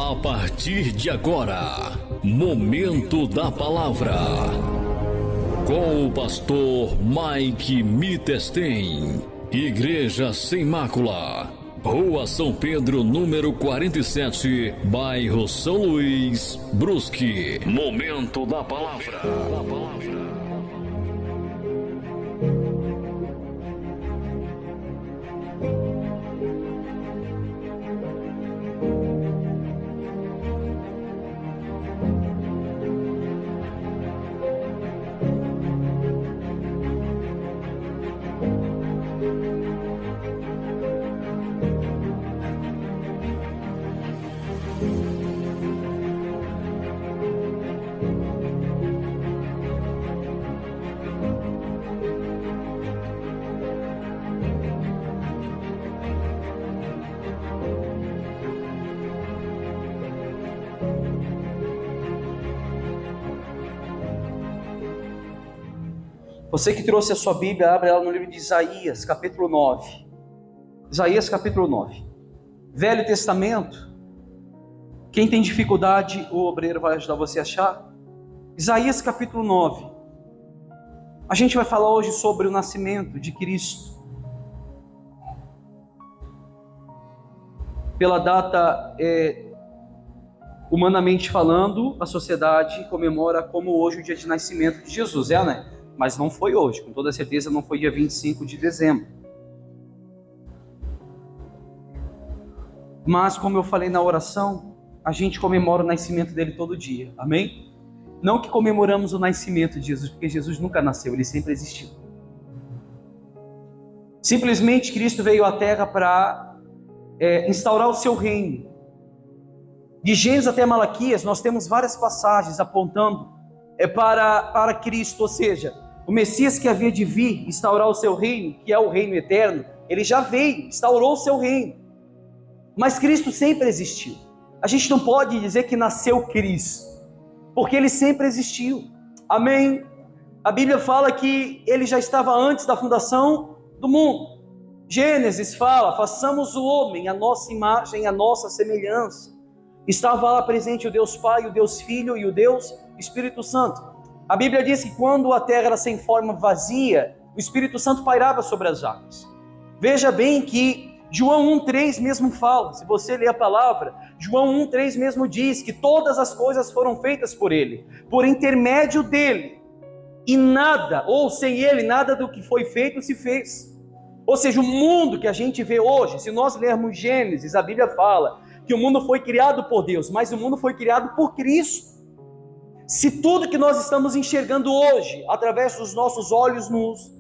A partir de agora, Momento da Palavra, com o pastor Mike Mitestein, Igreja Sem Mácula, Rua São Pedro, número 47, bairro São Luís, Brusque. Momento da Palavra. Você que trouxe a sua Bíblia, abre ela no livro de Isaías, capítulo 9. Isaías, capítulo 9. Velho Testamento. Quem tem dificuldade, o obreiro vai ajudar você a achar. Isaías, capítulo 9. A gente vai falar hoje sobre o nascimento de Cristo. Pela data, humanamente falando, a sociedade comemora como hoje o dia de nascimento de Jesus, né? Mas não foi hoje, com toda certeza não foi dia 25 de dezembro. Mas, como eu falei na oração, a gente comemora o nascimento dele todo dia, amém? Não que comemoramos o nascimento de Jesus, porque Jesus nunca nasceu, ele sempre existiu. Simplesmente Cristo veio à Terra para instaurar o seu reino. De Gênesis até Malaquias, nós temos várias passagens apontando para Cristo, ou seja, o Messias que havia de vir instaurar o seu reino, que é o reino eterno, ele já veio, instaurou o seu reino. Mas Cristo sempre existiu. A gente não pode dizer que nasceu Cristo, porque ele sempre existiu. Amém? A Bíblia fala que ele já estava antes da fundação do mundo. Gênesis fala: façamos o homem à nossa imagem, à nossa semelhança. Estava lá presente o Deus Pai, o Deus Filho e o Deus Espírito Santo. A Bíblia diz que quando a terra era sem forma, vazia, o Espírito Santo pairava sobre as águas. Veja bem que João 1,3 mesmo fala, se você ler a palavra, João 1,3 mesmo diz que todas as coisas foram feitas por ele, por intermédio dele, e nada, ou sem ele, nada do que foi feito se fez. Ou seja, o mundo que a gente vê hoje, se nós lermos Gênesis, a Bíblia fala que o mundo foi criado por Deus, mas o mundo foi criado por Cristo. Se tudo que nós estamos enxergando hoje, através dos nossos olhos nus,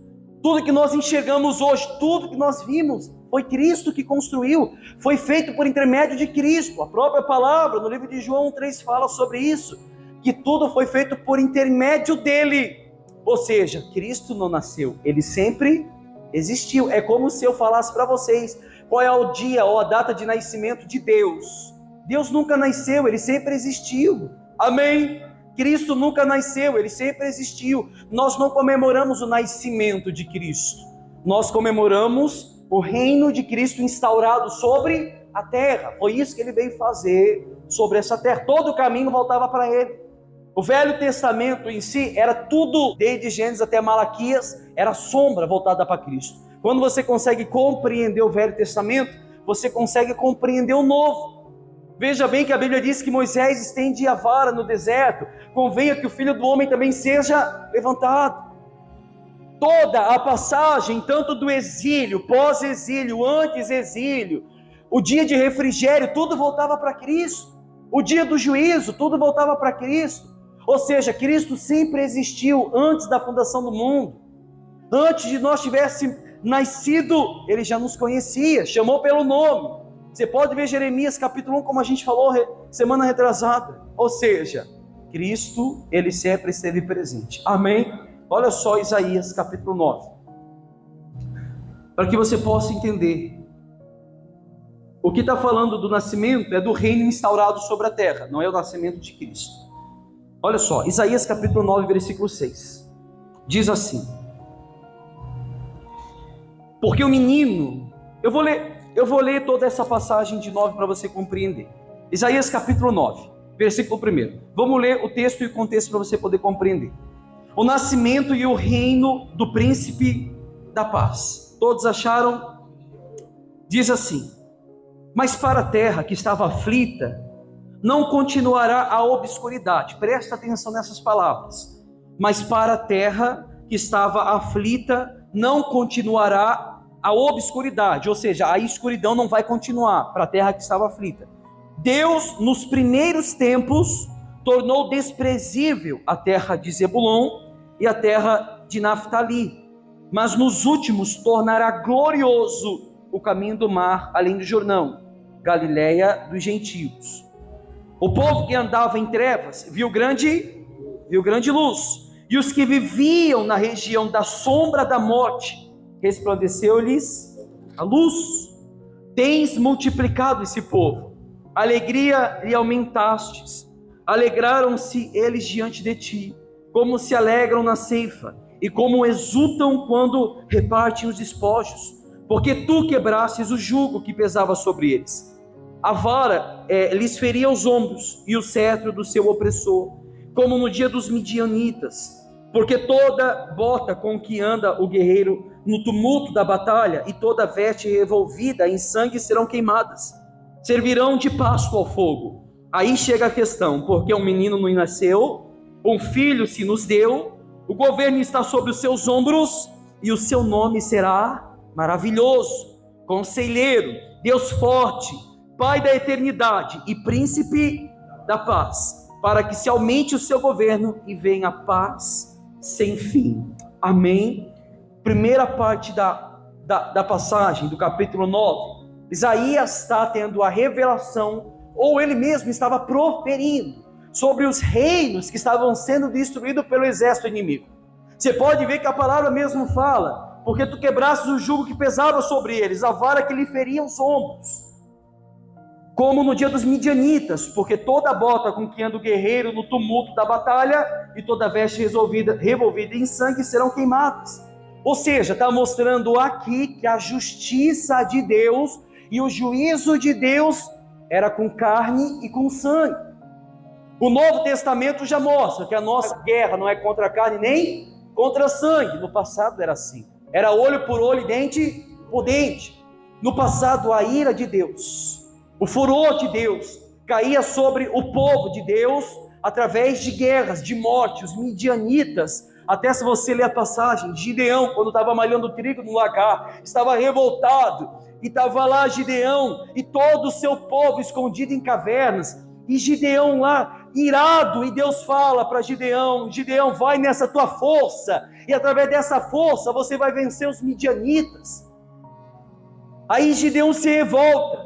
tudo que nós enxergamos hoje, tudo que nós vimos, foi Cristo que construiu, foi feito por intermédio de Cristo. A própria palavra, no livro de João 3, fala sobre isso, que tudo foi feito por intermédio dele. Ou seja, Cristo não nasceu, ele sempre existiu. É como se eu falasse para vocês, qual é o dia ou a data de nascimento de Deus. Deus nunca nasceu, ele sempre existiu. Amém? Cristo nunca nasceu, ele sempre existiu. Nós não comemoramos o nascimento de Cristo, nós comemoramos o reino de Cristo instaurado sobre a terra. Foi isso que ele veio fazer sobre essa terra. Todo o caminho voltava para ele. O Velho Testamento em si era tudo, desde Gênesis até Malaquias, era sombra voltada para Cristo. Quando você consegue compreender o Velho Testamento, você consegue compreender o Novo. Veja bem que a Bíblia diz que Moisés estende a vara no deserto, convenha que o Filho do Homem também seja levantado. Toda a passagem, tanto do exílio, pós-exílio, antes-exílio, o dia de refrigério, tudo voltava para Cristo. O dia do juízo, tudo voltava para Cristo. Ou seja, Cristo sempre existiu antes da fundação do mundo. Antes de nós tivéssemos nascido, ele já nos conhecia, chamou pelo nome. Você pode ver Jeremias capítulo 1, como a gente falou semana retrasada. Ou seja, Cristo, ele sempre esteve presente. Amém? Olha só Isaías capítulo 9. Para que você possa entender. O que está falando do nascimento é do reino instaurado sobre a terra, não é o nascimento de Cristo. Olha só, Isaías capítulo 9, versículo 6. Diz assim: porque o menino... Eu vou ler toda essa passagem de 9 para você compreender. Isaías capítulo 9, versículo 1. Vamos ler o texto e o contexto para você poder compreender. O nascimento e o reino do príncipe da paz. Todos acharam? Diz assim: mas para a terra que estava aflita, não continuará a obscuridade. Presta atenção nessas palavras. Mas para a terra que estava aflita, não continuará a obscuridade. Ou seja, a escuridão não vai continuar para a terra que estava aflita. Deus, nos primeiros tempos, tornou desprezível a terra de Zebulon e a terra de Naftali. Mas nos últimos tornará glorioso o caminho do mar, além do Jordão, Galileia dos gentios. O povo que andava em trevas viu grande luz, e os que viviam na região da sombra da morte, resplandeceu-lhes a luz. Tens multiplicado esse povo, alegria lhe aumentastes, alegraram-se eles diante de ti, como se alegram na ceifa, e como exultam quando repartem os despojos, porque tu quebrastes o jugo que pesava sobre eles. A vara lhes feria os ombros, e o cetro do seu opressor, como no dia dos midianitas, porque toda bota com que anda o guerreiro no tumulto da batalha, e toda veste revolvida em sangue serão queimadas, servirão de pasto ao fogo. Aí chega a questão: porque um menino nos nasceu, um filho se nos deu, o governo está sobre os seus ombros, e o seu nome será Maravilhoso, Conselheiro, Deus Forte, Pai da eternidade e Príncipe da paz, para que se aumente o seu governo e venha a paz sem fim. Amém? Primeira parte da passagem do capítulo 9, Isaías está tendo a revelação, ou ele mesmo estava proferindo, sobre os reinos que estavam sendo destruídos pelo exército inimigo. Você pode ver que a palavra mesmo fala: porque tu quebrastes o jugo que pesava sobre eles, a vara que lhe feria os ombros, como no dia dos midianitas, porque toda bota com que anda o guerreiro no tumulto da batalha, e toda veste revolvida em sangue serão queimadas. Ou seja, está mostrando aqui que a justiça de Deus e o juízo de Deus era com carne e com sangue. O Novo Testamento já mostra que a nossa guerra não é contra a carne nem contra sangue. No passado era assim. Era olho por olho e dente por dente. No passado, a ira de Deus, o furor de Deus, caía sobre o povo de Deus através de guerras, de morte. Os midianitas, até se você ler a passagem, Gideão, quando estava malhando trigo no lagar, estava revoltado, e estava lá Gideão e todo o seu povo escondido em cavernas, e Gideão lá, irado, e Deus fala para Gideão: Gideão, vai nessa tua força, e através dessa força você vai vencer os midianitas. Aí Gideão se revolta: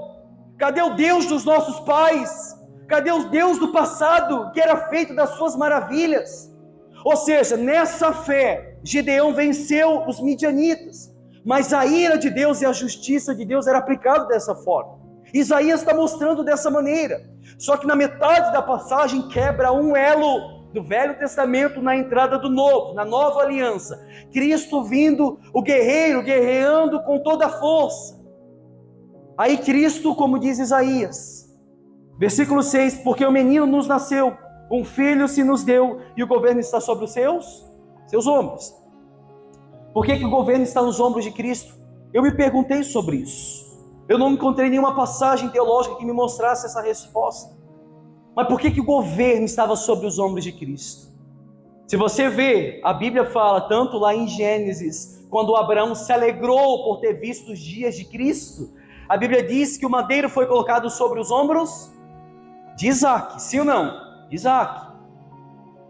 cadê o Deus dos nossos pais? Cadê o Deus do passado, que era feito das suas maravilhas? Ou seja, nessa fé, Gideão venceu os midianitas, mas a ira de Deus e a justiça de Deus era aplicada dessa forma. Isaías está mostrando dessa maneira. Só que na metade da passagem quebra um elo do Velho Testamento na entrada do Novo, na nova aliança. Cristo vindo, o guerreiro guerreando com toda a força. Aí Cristo, como diz Isaías, versículo 6, porque o menino nos nasceu, um filho se nos deu, e o governo está sobre os seus ombros. Por que o governo está nos ombros de Cristo? Eu me perguntei sobre isso. Eu não encontrei nenhuma passagem teológica que me mostrasse essa resposta. Mas por que o governo estava sobre os ombros de Cristo? Se você vê, a Bíblia fala, tanto lá em Gênesis, quando Abraão se alegrou por ter visto os dias de Cristo, a Bíblia diz que o madeiro foi colocado sobre os ombros de Isaac, sim ou não? De Isaac.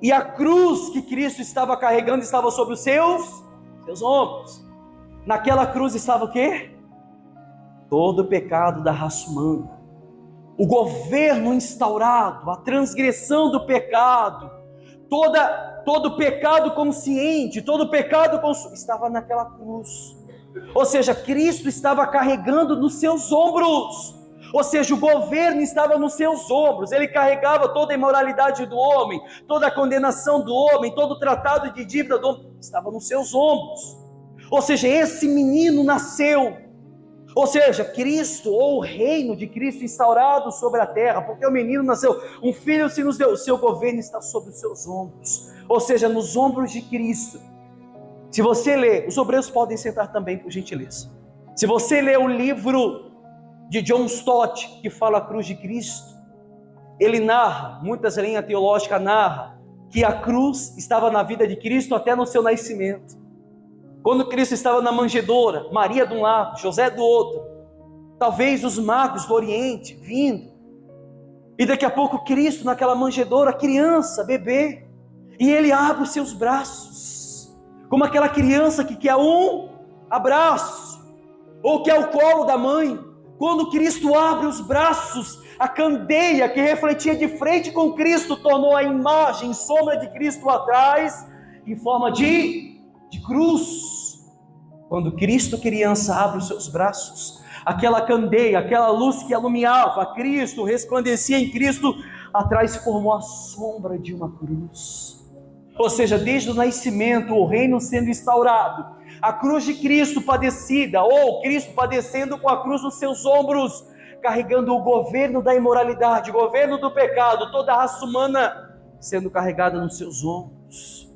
E a cruz que Cristo estava carregando estava sobre os seus ombros. Naquela cruz estava o quê? Todo o pecado da raça humana, o governo instaurado, a transgressão do pecado, todo pecado consciente, todo pecado estava naquela cruz. Ou seja, Cristo estava carregando nos seus ombros. Ou seja, o governo estava nos seus ombros. Ele carregava toda a imoralidade do homem, toda a condenação do homem, todo o tratado de dívida do homem, estava nos seus ombros. Ou seja, esse menino nasceu. Ou seja, Cristo, ou o reino de Cristo instaurado sobre a terra, porque o menino nasceu, um filho se nos deu, o seu governo está sobre os seus ombros, ou seja, nos ombros de Cristo. Se você ler, os obreiros podem sentar também, por gentileza. Se você ler o livro de John Stott, que fala a cruz de Cristo, ele narra, muitas linhas teológicas narram, que a cruz estava na vida de Cristo até no seu nascimento. Quando Cristo estava na manjedoura, Maria de um lado, José do outro, talvez os magos do Oriente vindo, e daqui a pouco Cristo naquela manjedoura, criança, bebê, e ele abre os seus braços, como aquela criança que quer um abraço, ou quer o colo da mãe. Quando Cristo abre os braços, a candeia que refletia de frente com Cristo tornou a imagem, sombra de Cristo atrás, em forma de cruz. Quando Cristo criança abre os seus braços, aquela candeia, aquela luz que iluminava Cristo, resplandecia em Cristo, atrás formou a sombra de uma cruz. Ou seja, desde o nascimento, o reino sendo instaurado, a cruz de Cristo padecida, ou Cristo padecendo com a cruz nos seus ombros, carregando o governo da imoralidade, o governo do pecado, toda a raça humana sendo carregada nos seus ombros.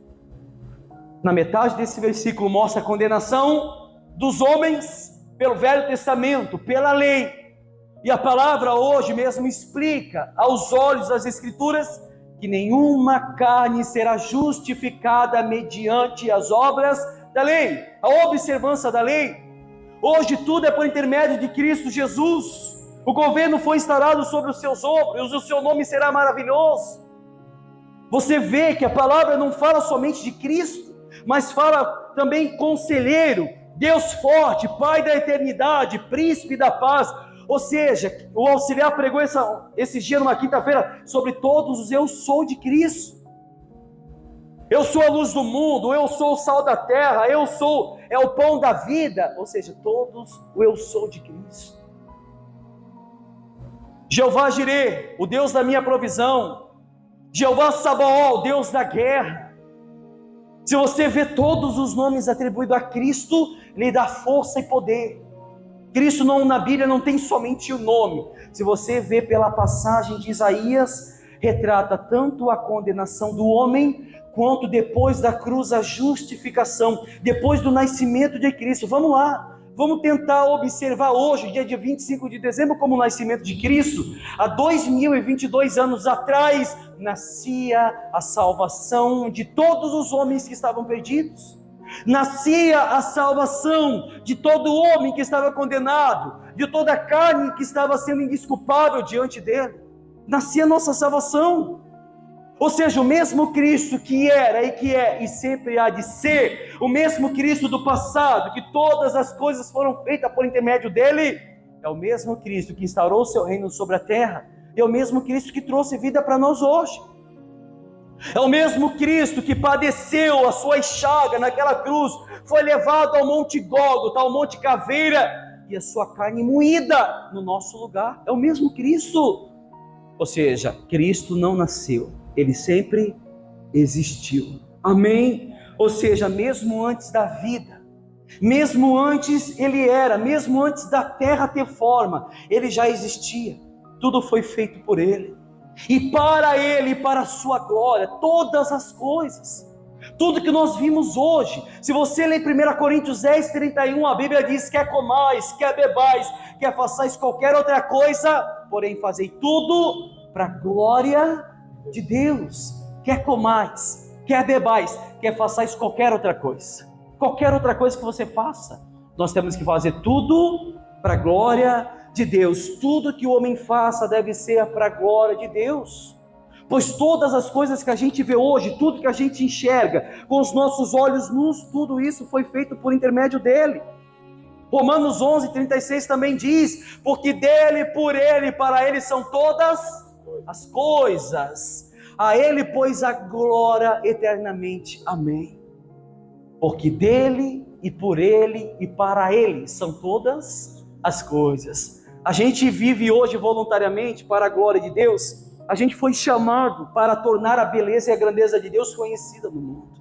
Na metade desse versículo mostra a condenação dos homens pelo Velho Testamento, pela lei. E a palavra hoje mesmo explica aos olhos das Escrituras que nenhuma carne será justificada mediante as obras da lei, a observância da lei. Hoje tudo é por intermédio de Cristo Jesus. O governo foi instaurado sobre os seus ombros, o seu nome será maravilhoso. Você vê que a palavra não fala somente de Cristo, mas fala também conselheiro, Deus forte, Pai da eternidade, príncipe da paz. Ou seja, o auxiliar pregou esse dia numa quinta-feira sobre todos os eu sou de Cristo. Eu sou a luz do mundo, eu sou o sal da terra, eu sou o pão da vida. Ou seja, todos o eu sou de Cristo. Jeová Jireh, o Deus da minha provisão. Jeová Sabaoth, Deus da guerra. Se você vê todos os nomes atribuídos a Cristo, lhe dá força e poder. Cristo na Bíblia não tem somente o nome. Se você vê pela passagem de Isaías, retrata tanto a condenação do homem, quanto depois da cruz a justificação, depois do nascimento de Cristo. Vamos lá, vamos tentar observar hoje, dia 25 de dezembro, como o nascimento de Cristo. Há 2022 anos atrás, nascia a salvação de todos os homens que estavam perdidos. Nascia a salvação de todo homem que estava condenado, de toda a carne que estava sendo indesculpável diante dele. Nascia a nossa salvação. Ou seja, o mesmo Cristo que era e que é e sempre há de ser, o mesmo Cristo do passado, que todas as coisas foram feitas por intermédio dele, é o mesmo Cristo que instaurou o seu reino sobre a terra, é o mesmo Cristo que trouxe vida para nós hoje. É o mesmo Cristo que padeceu a sua chaga naquela cruz, foi levado ao Monte Gólgota, ao Monte Caveira, e a sua carne moída no nosso lugar. É o mesmo Cristo. Ou seja, Cristo não nasceu, ele sempre existiu. Amém? Ou seja, mesmo antes da vida, mesmo antes ele era, mesmo antes da terra ter forma, ele já existia. Tudo foi feito por ele. E para ele, para a sua glória, todas as coisas, tudo que nós vimos hoje. Se você ler 1 Coríntios 10, 31, a Bíblia diz: quer comais, quer bebais, quer façais qualquer outra coisa, porém fazei tudo para a glória de Deus. Quer comais, quer bebais, quer façais qualquer outra coisa. Qualquer outra coisa que você faça, nós temos que fazer tudo para a glória de Deus. Tudo que o homem faça deve ser para a glória de Deus, pois todas as coisas que a gente vê hoje, tudo que a gente enxerga com os nossos olhos nus, tudo isso foi feito por intermédio dele. Romanos 11, 36 também diz: porque dele, por ele, para ele são todas as coisas, a ele pois a glória eternamente, amém. Porque dele e por ele e para ele são todas as coisas. A gente vive hoje voluntariamente para a glória de Deus. A gente foi chamado para tornar a beleza e a grandeza de Deus conhecida no mundo.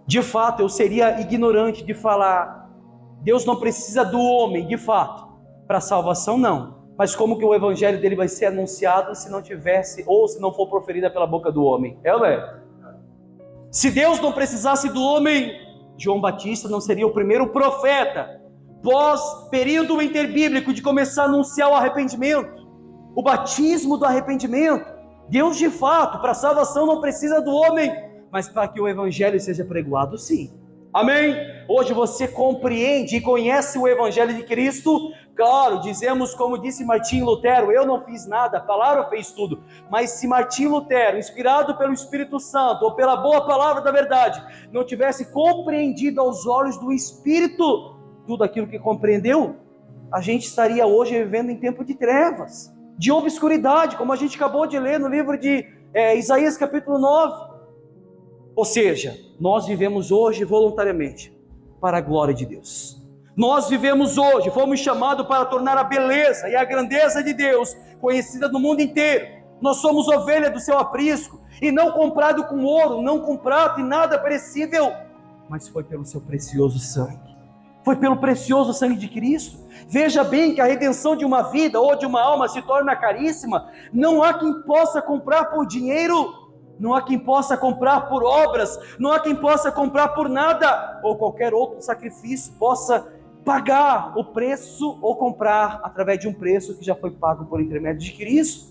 De fato, eu seria ignorante de falar Deus não precisa do homem, de fato, para a salvação, não. Mas como que o evangelho dele vai ser anunciado se não tivesse, ou se não for proferida pela boca do homem? É ou não é? Se Deus não precisasse do homem, João Batista não seria o primeiro profeta, pós período interbíblico, de começar a anunciar o arrependimento, o batismo do arrependimento. Deus, de fato, para a salvação não precisa do homem, mas para que o evangelho seja pregoado, sim. Amém? Hoje você compreende e conhece o evangelho de Cristo. Claro, dizemos como disse Martim Lutero: eu não fiz nada, a palavra fez tudo. Mas se Martim Lutero, inspirado pelo Espírito Santo, ou pela boa palavra da verdade, não tivesse compreendido aos olhos do Espírito tudo aquilo que compreendeu, a gente estaria hoje vivendo em tempo de trevas, de obscuridade, como a gente acabou de ler no livro de Isaías capítulo 9. Ou seja, nós vivemos hoje voluntariamente para a glória de Deus. Nós vivemos hoje, fomos chamados para tornar a beleza e a grandeza de Deus conhecida no mundo inteiro. Nós somos ovelha do seu aprisco, e não comprado com ouro, não com prata e nada perecível, mas foi pelo seu precioso sangue. Foi pelo precioso sangue de Cristo. Veja bem que a redenção de uma vida ou de uma alma se torna caríssima. Não há quem possa comprar por dinheiro, não há quem possa comprar por obras, não há quem possa comprar por nada, ou qualquer outro sacrifício possa pagar o preço, ou comprar através de um preço que já foi pago por intermédio de Cristo.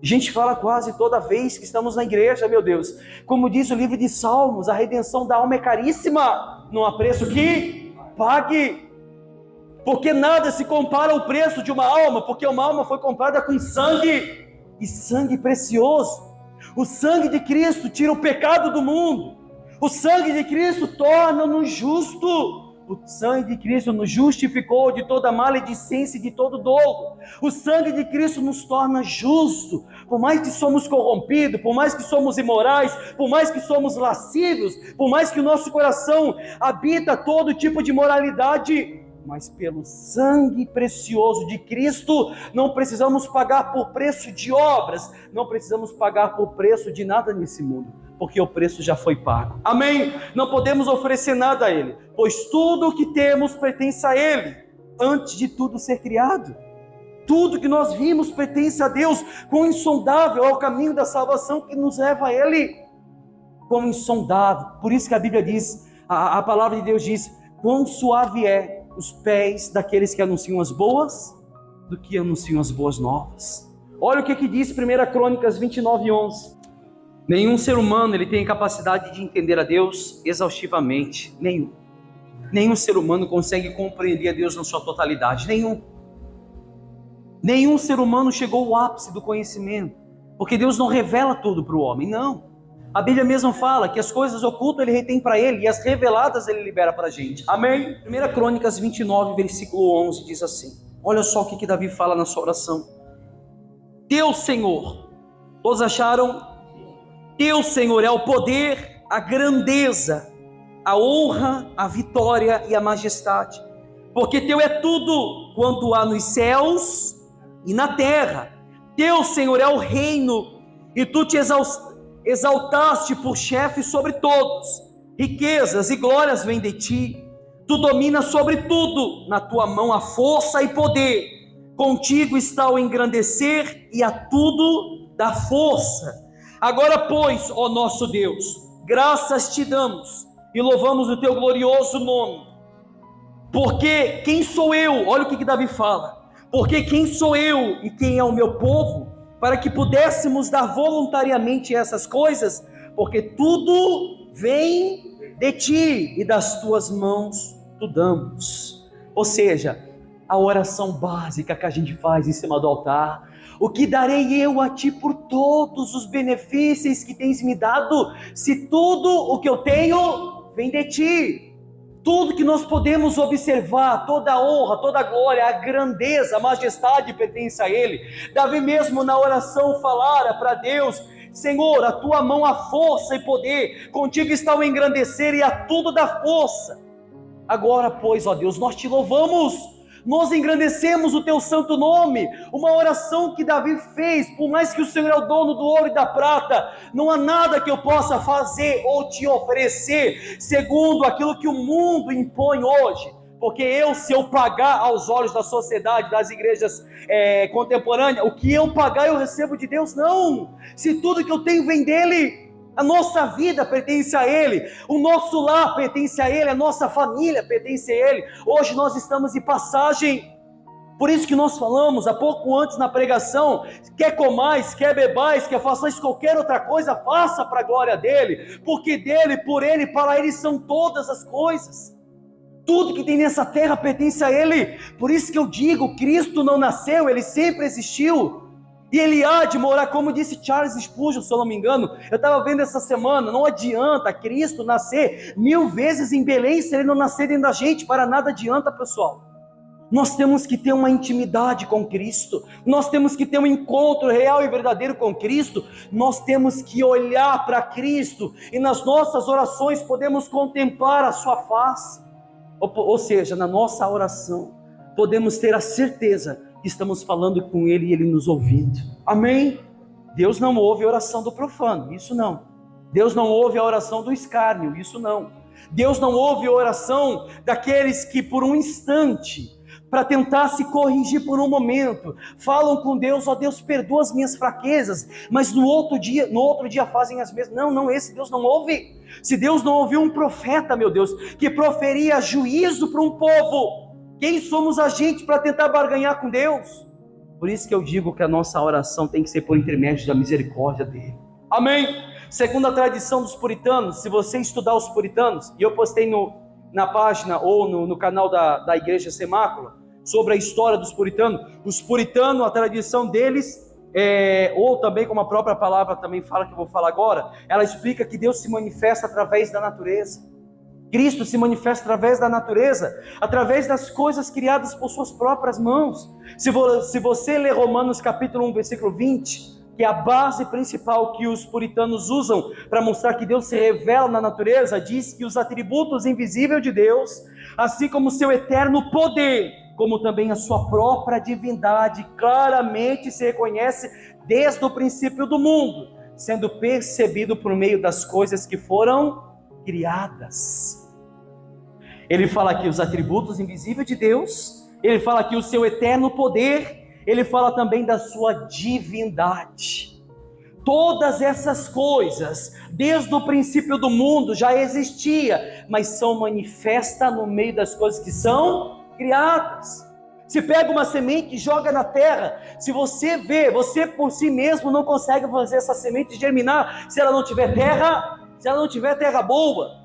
A gente fala quase toda vez que estamos na igreja, meu Deus, como diz o livro de Salmos, a redenção da alma é caríssima, não há preço que pague, porque nada se compara ao preço de uma alma, porque uma alma foi comprada com sangue, e sangue precioso. O sangue de Cristo tira o pecado do mundo. O sangue de Cristo torna-nos justos. O sangue de Cristo nos justificou de toda maledicência e de todo dolo. O sangue de Cristo nos torna justos. Por mais que somos corrompidos, por mais que somos imorais, por mais que somos lascivos, por mais que o nosso coração habita todo tipo de imoralidade, mas pelo sangue precioso de Cristo, não precisamos pagar por preço de obras, não precisamos pagar por preço de nada nesse mundo, porque o preço já foi pago. Amém? Não podemos oferecer nada a Ele, pois tudo o que temos pertence a Ele, antes de tudo ser criado. Tudo que nós vimos pertence a Deus. Quão insondável é o caminho da salvação que nos leva a Ele. Quão insondável. Por isso que a Bíblia diz, a palavra de Deus diz: quão suave é os pés daqueles que anunciam as boas, do que anunciam as boas novas. Olha o que diz 1 Crônicas 29:11. Nenhum ser humano ele tem capacidade de entender a Deus exaustivamente. Nenhum ser humano consegue compreender a Deus na sua totalidade. Nenhum ser humano chegou ao ápice do conhecimento, porque Deus não revela tudo para o homem, não. A Bíblia mesmo fala que as coisas ocultas ele retém para ele, e as reveladas ele libera para a gente. Amém? 1 Crônicas 29, versículo 11 diz assim. Olha só o que Davi fala na sua oração. Teu Senhor, todos acharam? Teu Senhor é o poder, a grandeza, a honra, a vitória e a majestade, porque teu é tudo quanto há nos céus e na terra. Teu, Senhor, é o reino, e tu te exaltaste por chefe sobre todos. Riquezas e glórias vêm de ti. Tu dominas sobre tudo. Na tua mão há força e poder. Contigo está o engrandecer, e a tudo dá força. Agora, pois, ó nosso Deus, graças te damos e louvamos o teu glorioso nome. Porque quem sou eu? Olha o que Davi fala. Porque quem sou eu e quem é o meu povo, para que pudéssemos dar voluntariamente essas coisas? Porque tudo vem de ti, e das tuas mãos tu damos. Ou seja, a oração básica que a gente faz em cima do altar: o que darei eu a ti por todos os benefícios que tens me dado, se tudo o que eu tenho vem de ti? Tudo que nós podemos observar, toda a honra, toda a glória, a grandeza, a majestade pertence a Ele. Davi mesmo na oração falara para Deus: Senhor, a tua mão há força e poder, contigo está o engrandecer e a tudo dá força. Agora, pois, ó Deus, nós te louvamos, nós engrandecemos o teu santo nome. Uma oração que Davi fez: por mais que o Senhor é o dono do ouro e da prata, não há nada que eu possa fazer ou te oferecer segundo aquilo que o mundo impõe hoje, Porque se eu pagar aos olhos da sociedade, das igrejas contemporâneas, o que eu pagar eu recebo de Deus? Não! Se tudo que eu tenho vem dele, a nossa vida pertence a Ele, o nosso lar pertence a Ele, a nossa família pertence a Ele. Hoje nós estamos de passagem. Por isso que nós falamos há pouco antes na pregação, quer comais, quer bebais, quer façais qualquer outra coisa, faça para a glória dEle, porque dEle, por Ele, para Ele são todas as coisas. Tudo que tem nessa terra pertence a Ele. Por isso que eu digo, Cristo não nasceu, Ele sempre existiu, e Ele há de morar, como disse Charles Spurgeon, se eu não me engano. Eu estava vendo essa semana, não adianta Cristo nascer 1000 vezes em Belém, se Ele não nascer dentro da gente, para nada adianta, pessoal. Nós temos que ter uma intimidade com Cristo, nós temos que ter um encontro real e verdadeiro com Cristo, nós temos que olhar para Cristo, e nas nossas orações podemos contemplar a sua face, ou seja, na nossa oração, podemos ter a certeza que estamos falando com Ele e Ele nos ouvindo, amém? Deus não ouve a oração do profano, isso não. Deus não ouve a oração do escárnio, isso não. Deus não ouve a oração daqueles que por um instante, para tentar se corrigir por um momento, falam com Deus, ó Deus, perdoa as minhas fraquezas, mas no outro dia fazem as mesmas. Não, esse Deus não ouve. Se Deus não ouviu um profeta, meu Deus, que proferia juízo para um povo, quem somos a gente para tentar barganhar com Deus? Por isso que eu digo que a nossa oração tem que ser por intermédio da misericórdia dele, amém? Segundo a tradição dos puritanos, se você estudar os puritanos, e eu postei na página ou no canal da Igreja Semácula, sobre a história dos puritanos. Os puritanos, a tradição deles, ou também como a própria palavra também fala, que eu vou falar agora, ela explica que Deus se manifesta através da natureza. Cristo se manifesta através da natureza, através das coisas criadas por suas próprias mãos. Se você ler Romanos capítulo 1, versículo 20, que é a base principal que os puritanos usam para mostrar que Deus se revela na natureza, diz que os atributos invisíveis de Deus, assim como o seu eterno poder, como também a sua própria divindade, claramente se reconhece desde o princípio do mundo, sendo percebido por meio das coisas que foram criadas. Ele fala aqui os atributos invisíveis de Deus, ele fala aqui o seu eterno poder, ele fala também da sua divindade. Todas essas coisas, desde o princípio do mundo, já existia, mas são manifestas no meio das coisas que são criadas. Se pega uma semente e joga na terra, se você vê, você por si mesmo não consegue fazer essa semente germinar, se ela não tiver terra boa.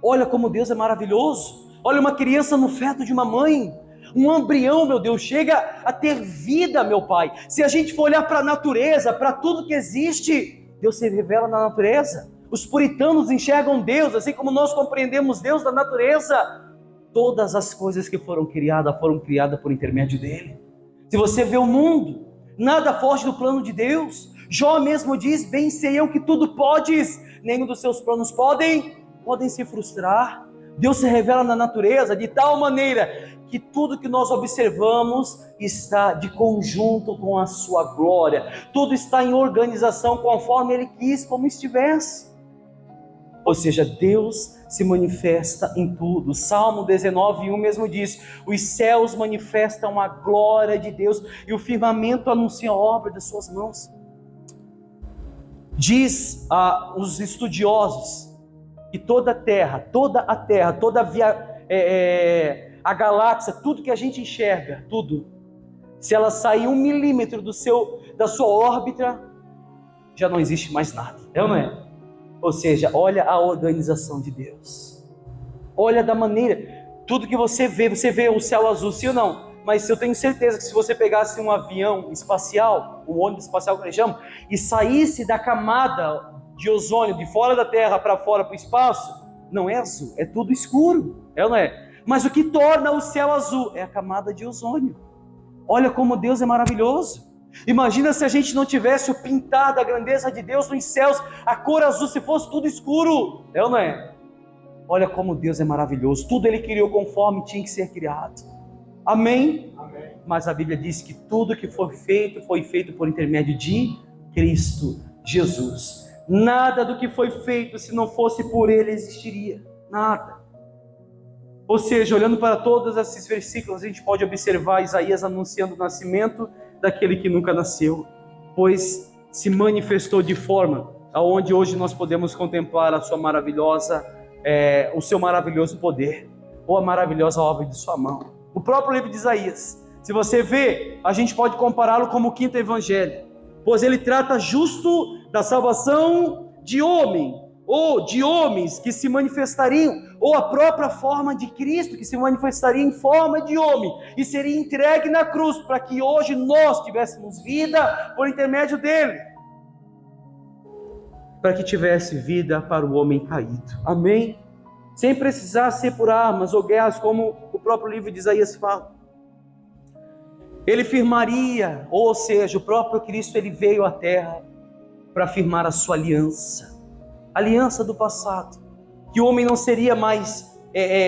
Olha como Deus é maravilhoso. Olha uma criança no feto de uma mãe, um embrião, meu Deus, chega a ter vida, meu Pai. Se a gente for olhar para a natureza, para tudo que existe, Deus se revela na natureza. Os puritanos enxergam Deus, assim como nós compreendemos Deus da natureza. Todas as coisas que foram criadas por intermédio dele. Se você vê o mundo, nada foge do plano de Deus. Jó mesmo diz, bem sei eu que tudo podes, nenhum dos seus planos podem se frustrar. Deus se revela na natureza de tal maneira que tudo que nós observamos está de conjunto com a sua glória, tudo está em organização conforme Ele quis, como estivesse. Ou seja, Deus se manifesta em tudo. Salmo 19:1 mesmo diz, os céus manifestam a glória de Deus e o firmamento anuncia a obra das suas mãos. Diz os estudiosos que toda a terra, a galáxia, tudo que a gente enxerga, tudo, se ela sair 1 milímetro da sua órbita, já não existe mais nada, não é? Ou seja, olha a organização de Deus, olha da maneira, tudo que você vê o céu azul, sim ou não? Mas eu tenho certeza que se você pegasse um avião espacial, um ônibus espacial que eles chamam, e saísse da camada de ozônio, de fora da Terra para fora para o espaço, não é azul, é tudo escuro, não é? Mas o que torna o céu azul é a camada de ozônio. Olha como Deus é maravilhoso. Imagina se a gente não tivesse pintado a grandeza de Deus nos céus, a cor azul, se fosse tudo escuro, não é? Olha como Deus é maravilhoso, tudo Ele criou conforme tinha que ser criado, amém? Amém. Mas a Bíblia diz que tudo que foi feito por intermédio de Cristo Jesus. Nada do que foi feito, se não fosse por Ele, existiria, nada. Ou seja, olhando para todos esses versículos, a gente pode observar Isaías anunciando o nascimento daquele que nunca nasceu, pois se manifestou de forma aonde hoje nós podemos contemplar a sua maravilhosa, o seu maravilhoso poder, ou a maravilhosa obra de sua mão. O próprio livro de Isaías, se você vê, a gente pode compará-lo como o quinto evangelho, pois ele trata justo da salvação de homem, ou de homens que se manifestariam, ou a própria forma de Cristo que se manifestaria em forma de homem, e seria entregue na cruz, para que hoje nós tivéssemos vida por intermédio dele, para que tivesse vida para o homem caído, amém? Sem precisar ser por armas ou guerras, como o próprio livro de Isaías fala. Ele firmaria, ou seja, o próprio Cristo, ele veio à terra para firmar a sua aliança do passado, que o homem não seria mais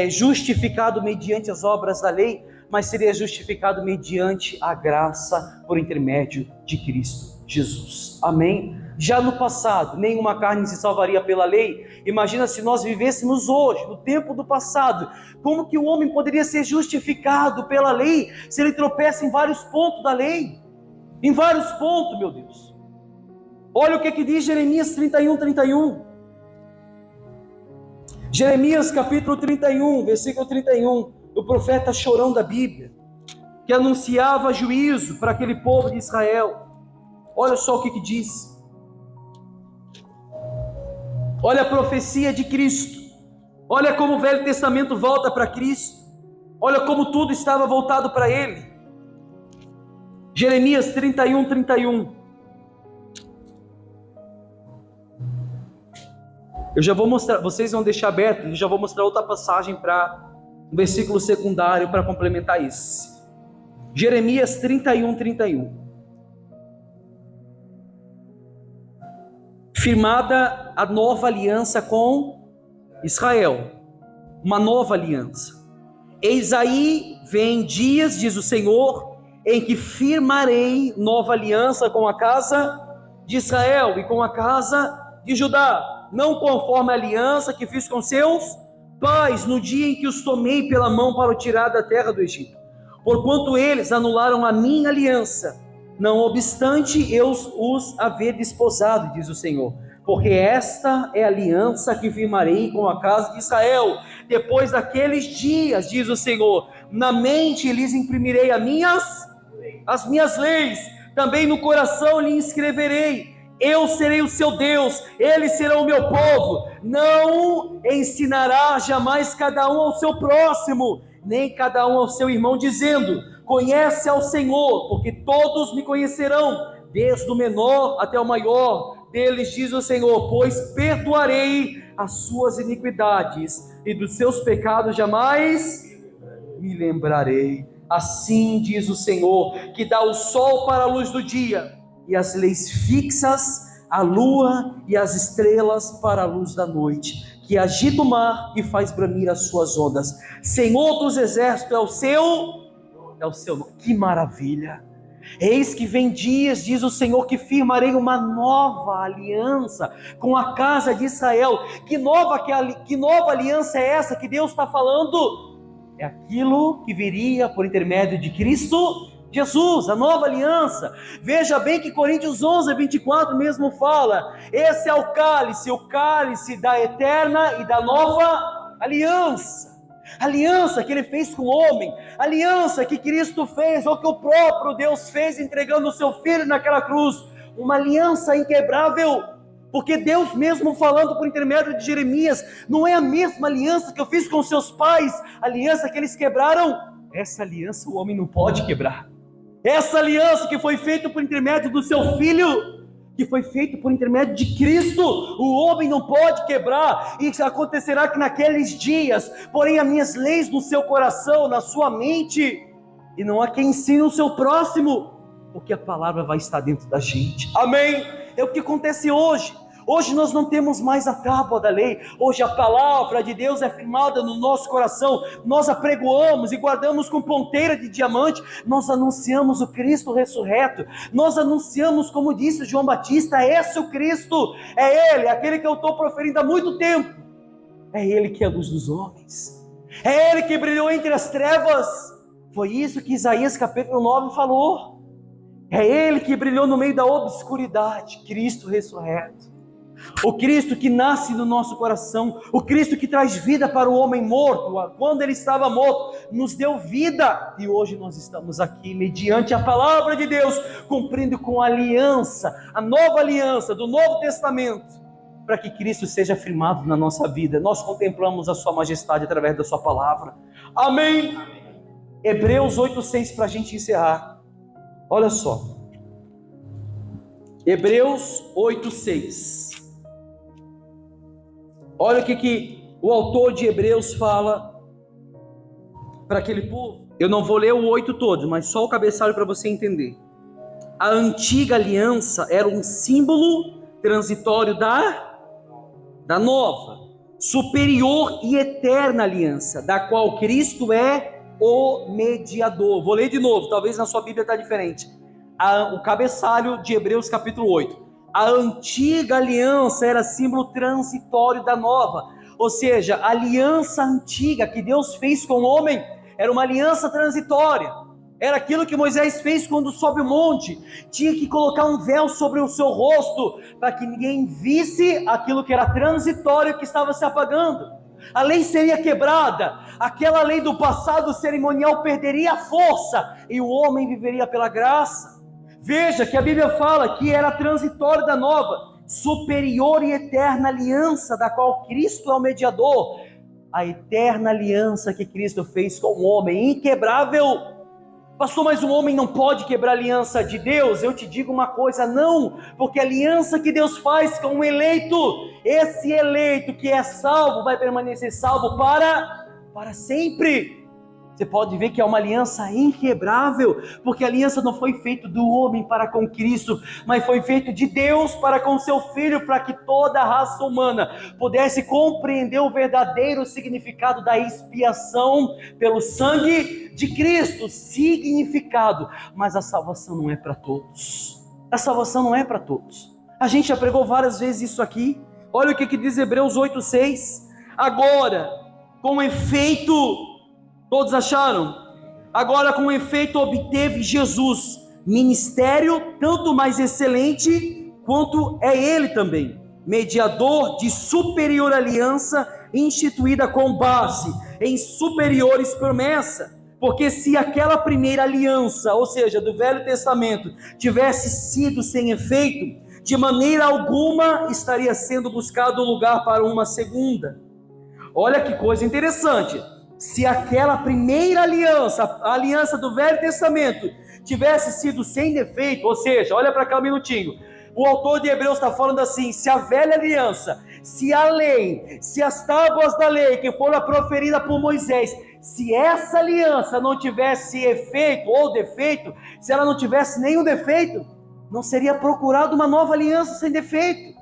justificado mediante as obras da lei, mas seria justificado mediante a graça por intermédio de Cristo Jesus, amém? Já no passado, nenhuma carne se salvaria pela lei. Imagina se nós vivêssemos hoje, no tempo do passado, como que o homem poderia ser justificado pela lei, se ele tropeça em vários pontos da lei, em vários pontos, meu Deus. Olha o que diz Jeremias 31. Jeremias capítulo 31, versículo 31, o profeta chorão da Bíblia, que anunciava juízo para aquele povo de Israel. Olha só o que diz. Olha a profecia de Cristo. Olha como o Velho Testamento volta para Cristo. Olha como tudo estava voltado para Ele. Jeremias 31. Eu já vou mostrar, vocês vão deixar aberto, eu já vou mostrar outra passagem para um versículo secundário para complementar esse. Jeremias 31. Firmada a nova aliança com Israel, uma nova aliança. Eis aí vem dias, diz o Senhor, em que firmarei nova aliança com a casa de Israel e com a casa de Judá, não conforme a aliança que fiz com seus pais no dia em que os tomei pela mão para o tirar da terra do Egito, porquanto eles anularam a minha aliança, não obstante eu os haver desposado, diz o Senhor, porque esta é a aliança que firmarei com a casa de Israel, depois daqueles dias, diz o Senhor, na mente lhes imprimirei as minhas leis, também no coração lhes escreverei, eu serei o seu Deus, eles serão o meu povo, não ensinará jamais cada um ao seu próximo, nem cada um ao seu irmão, dizendo, conhece ao Senhor, porque todos me conhecerão, desde o menor até o maior deles, diz o Senhor, pois perdoarei as suas iniquidades, e dos seus pecados jamais me lembrarei. Assim diz o Senhor, que dá o sol para a luz do dia, e as leis fixas, a lua e as estrelas para a luz da noite, que agita o mar e faz bramir as suas ondas. Senhor dos exércitos é o seu nome. Que maravilha! Eis que vem dias, diz o Senhor, que firmarei uma nova aliança com a casa de Israel. Que nova aliança é essa que Deus está falando? É aquilo que viria por intermédio de Cristo Jesus, a nova aliança. Veja bem que Coríntios 11:24 mesmo fala, esse é o cálice da eterna e da nova aliança que ele fez com o homem, aliança que Cristo fez, ou que o próprio Deus fez entregando o seu Filho naquela cruz, uma aliança inquebrável, porque Deus mesmo falando por intermédio de Jeremias, não é a mesma aliança que eu fiz com seus pais, aliança que eles quebraram, essa aliança o homem não pode quebrar, essa aliança que foi feita por intermédio do seu Filho, que foi feito por intermédio de Cristo, o homem não pode quebrar, e acontecerá que naqueles dias, porém as minhas leis no seu coração, na sua mente, e não há quem ensine o seu próximo, porque a palavra vai estar dentro da gente, amém? É o que acontece hoje. Hoje nós não temos mais a tábua da lei, hoje a palavra de Deus é firmada no nosso coração, nós apregoamos e guardamos com ponteira de diamante, nós anunciamos o Cristo ressurreto, nós anunciamos, como disse João Batista, esse é o Cristo, é Ele, aquele que eu estou proferindo há muito tempo, é Ele que é a luz dos homens, É Ele que brilhou entre as trevas. Foi isso que Isaías capítulo 9 falou. É Ele que brilhou no meio da obscuridade, Cristo ressurreto. O Cristo que nasce no nosso coração, o Cristo que traz vida para o homem morto, quando ele estava morto, nos deu vida, e hoje nós estamos aqui, mediante a palavra de Deus, cumprindo com a aliança, a nova aliança do Novo Testamento, para que Cristo seja firmado na nossa vida. Nós contemplamos a sua majestade através da sua palavra. Amém. Hebreus 8:6, para a gente encerrar. Olha só, Hebreus 8:6. Olha o que o autor de Hebreus fala para aquele povo. Eu não vou ler o 8 todo, mas só o cabeçalho para você entender. A antiga aliança era um símbolo transitório da nova, superior e eterna aliança, da qual Cristo é o mediador. Vou ler de novo, talvez na sua Bíblia está diferente. O cabeçalho de Hebreus capítulo 8. A antiga aliança era símbolo transitório da nova, ou seja, a aliança antiga que Deus fez com o homem era uma aliança transitória. Era aquilo que Moisés fez quando sobe o monte, tinha que colocar um véu sobre o seu rosto, para que ninguém visse aquilo que era transitório, que estava se apagando. A lei seria quebrada, aquela lei do passado cerimonial perderia a força, e o homem viveria pela graça. Veja que a Bíblia fala que era transitório da nova, superior e eterna aliança, da qual Cristo é o mediador. A eterna aliança que Cristo fez com o homem, inquebrável. Pastor, mas o homem não pode quebrar a aliança de Deus? Eu te digo uma coisa, não, porque a aliança que Deus faz com o eleito, esse eleito que é salvo, vai permanecer salvo para sempre. Você pode ver que é uma aliança inquebrável, porque a aliança não foi feita do homem para com Cristo, mas foi feita de Deus para com seu Filho, para que toda a raça humana pudesse compreender o verdadeiro significado da expiação pelo sangue de Cristo. Significado, mas a salvação não é para todos. A salvação não é para todos. A gente já pregou várias vezes isso aqui. Olha o que diz Hebreus 8:6. Agora, com efeito... Todos acharam? Agora, com efeito, obteve Jesus ministério tanto mais excelente quanto é ele também, mediador de superior aliança, instituída com base em superiores promessas. Porque se aquela primeira aliança, ou seja, do Velho Testamento, tivesse sido sem efeito, de maneira alguma estaria sendo buscado lugar para uma segunda. Olha que coisa interessante. Se aquela primeira aliança, a aliança do Velho Testamento, tivesse sido sem defeito, ou seja, olha para cá um minutinho, o autor de Hebreus está falando assim, se a velha aliança, se a lei, se as tábuas da lei que foram proferidas por Moisés, se essa aliança não tivesse efeito ou defeito, se ela não tivesse nenhum defeito, não seria procurado uma nova aliança sem defeito,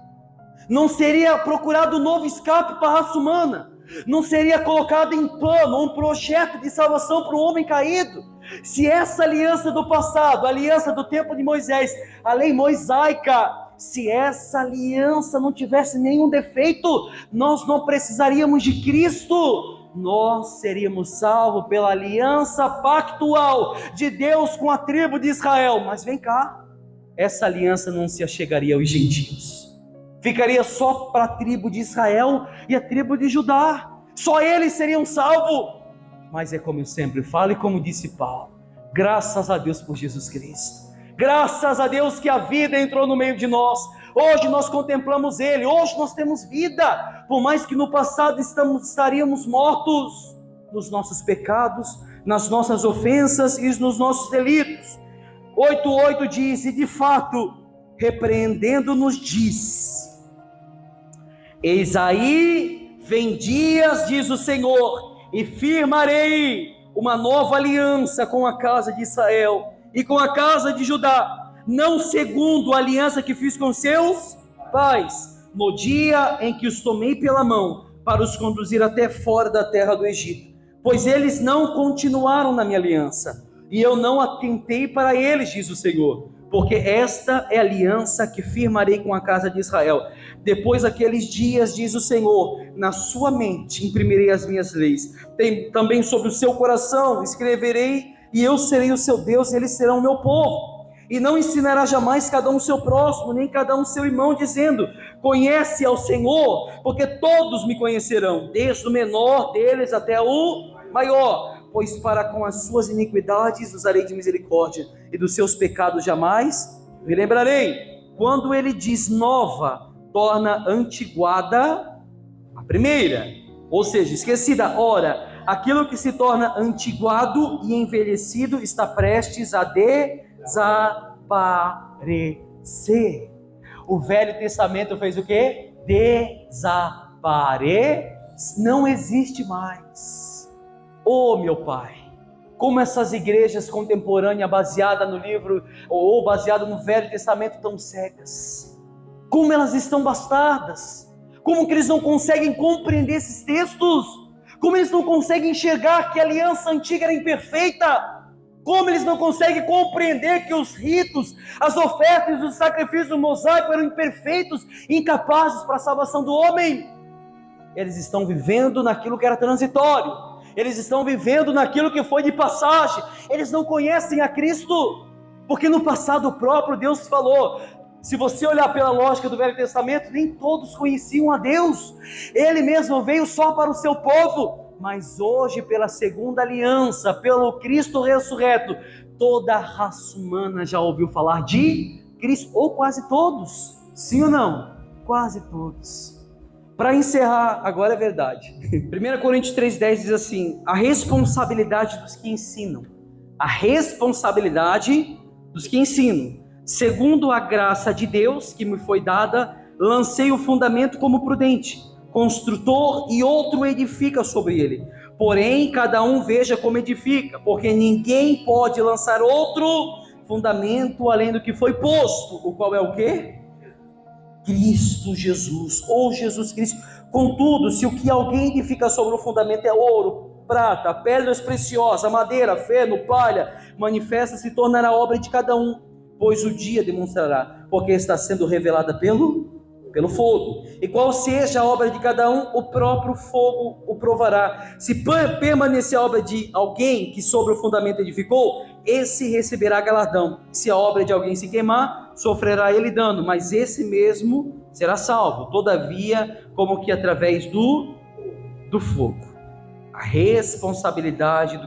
não seria procurado um novo escape para a raça humana, não seria colocado em plano um projeto de salvação para o homem caído. Se essa aliança do passado, a aliança do tempo de Moisés, a lei mosaica, se essa aliança não tivesse nenhum defeito, nós não precisaríamos de Cristo, nós seríamos salvos pela aliança pactual de Deus com a tribo de Israel. Mas vem cá, essa aliança não se achegaria aos gentios, ficaria só para a tribo de Israel e a tribo de Judá, só eles seriam salvos. Mas é como eu sempre falo e como disse Paulo, graças a Deus por Jesus Cristo, graças a Deus que a vida entrou no meio de nós, hoje nós contemplamos Ele, hoje nós temos vida, por mais que no passado estaríamos mortos nos nossos pecados, nas nossas ofensas e nos nossos delitos. 8:8 diz, e de fato, repreendendo-nos diz, eis aí vem dias, diz o Senhor, e firmarei uma nova aliança com a casa de Israel e com a casa de Judá, não segundo a aliança que fiz com seus pais, no dia em que os tomei pela mão, para os conduzir até fora da terra do Egito, pois eles não continuaram na minha aliança, e eu não atentei para eles, diz o Senhor, porque esta é a aliança que firmarei com a casa de Israel. Depois daqueles dias, diz o Senhor, na sua mente imprimirei as minhas leis, também sobre o seu coração escreverei, e eu serei o seu Deus, e eles serão o meu povo. E não ensinará jamais cada um o seu próximo, nem cada um seu irmão, dizendo, conhece ao Senhor, porque todos me conhecerão, desde o menor deles até o maior, pois para com as suas iniquidades usarei de misericórdia, e dos seus pecados jamais me lembrarei. Quando ele diz nova, torna antiguada a primeira, ou seja, esquecida. Ora, aquilo que se torna antiguado e envelhecido está prestes a desaparecer. O Velho Testamento fez o quê? Desaparecer. Não existe mais. Oh, meu Pai, como essas igrejas contemporâneas baseadas no livro ou baseadas no Velho Testamento estão cegas. Como elas estão bastardas. Como que eles não conseguem compreender esses textos? Como eles não conseguem enxergar que a aliança antiga era imperfeita? Como eles não conseguem compreender que os ritos, as ofertas, os sacrifícios do mosaico eram imperfeitos, incapazes para a salvação do homem? Eles estão vivendo naquilo que era transitório. Eles estão vivendo naquilo que foi de passagem. Eles não conhecem a Cristo, porque no passado próprio Deus falou. Se você olhar pela lógica do Velho Testamento, nem todos conheciam a Deus. Ele mesmo veio só para o seu povo. Mas hoje, pela segunda aliança, pelo Cristo ressurreto, toda a raça humana já ouviu falar de Cristo, ou quase todos. Sim ou não? Quase todos. Para encerrar, agora é verdade. 1 Coríntios 3,10 diz assim, a responsabilidade dos que ensinam. A responsabilidade dos que ensinam. Segundo a graça de Deus que me foi dada, lancei o fundamento como prudente, construtor, e outro edifica sobre ele. Porém, cada um veja como edifica, porque ninguém pode lançar outro fundamento além do que foi posto, o qual é o quê? Cristo Jesus, ou Jesus Cristo. Contudo, se o que alguém edifica sobre o fundamento é ouro, prata, pedras preciosas, madeira, feno, palha, manifesta se tornará obra de cada um, pois o dia demonstrará, porque está sendo revelada pelo fogo. E qual seja a obra de cada um, o próprio fogo o provará. Se permanecer a obra de alguém que sobre o fundamento edificou, esse receberá galardão. Se a obra de alguém se queimar, sofrerá ele dano, mas esse mesmo será salvo, todavia, como que através do fogo. A responsabilidade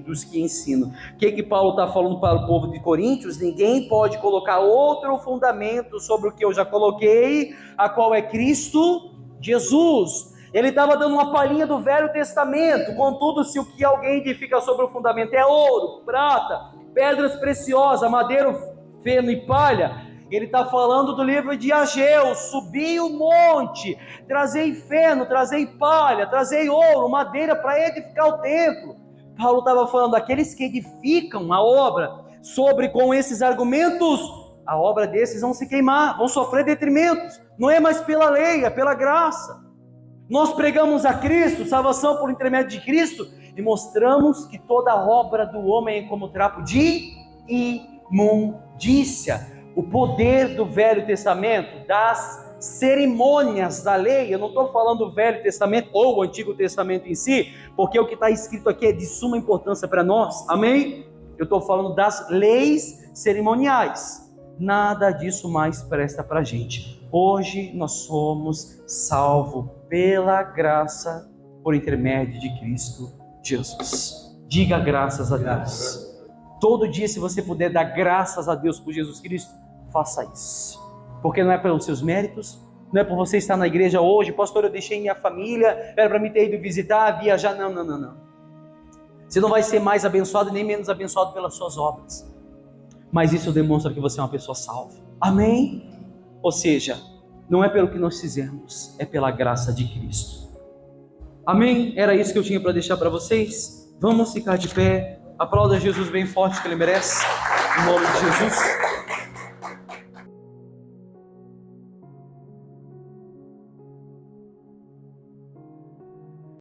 dos que ensinam. O que Paulo está falando para o povo de Coríntios? Ninguém pode colocar outro fundamento sobre o que eu já coloquei, a qual é Cristo Jesus. Ele estava dando uma palhinha do Velho Testamento. Contudo, se o que alguém edifica sobre o fundamento é ouro, prata, pedras preciosas, madeira, feno e palha, ele está falando do livro de Ageu. Subi o monte, trazei feno, trazei palha, trazei ouro, madeira para edificar o templo. Paulo estava falando daqueles que edificam a obra sobre com esses argumentos, a obra desses vão se queimar, vão sofrer detrimentos. Não é mais pela lei, é pela graça. Nós pregamos a Cristo, salvação por intermédio de Cristo, e mostramos que toda obra do homem é como trapo de imundícia. O poder do Velho Testamento, das cerimônias da lei, eu não estou falando do Velho Testamento ou o Antigo Testamento em si, porque o que está escrito aqui é de suma importância para nós, amém? Eu estou falando das leis cerimoniais. Nada disso mais presta para a gente. Hoje nós somos salvos pela graça por intermédio de Cristo Jesus. Diga graças a Deus. Todo dia, se você puder dar graças a Deus por Jesus Cristo, faça isso, porque não é pelos seus méritos, não é por você estar na igreja hoje, pastor, eu deixei minha família, era para mim ter ido visitar, viajar, não, você não vai ser mais abençoado, nem menos abençoado pelas suas obras, mas isso demonstra que você é uma pessoa salva, amém? Ou seja, não é pelo que nós fizemos, é pela graça de Cristo, amém? Era isso que eu tinha para deixar para vocês. Vamos ficar de pé, aplauda Jesus bem forte que Ele merece, em nome de Jesus.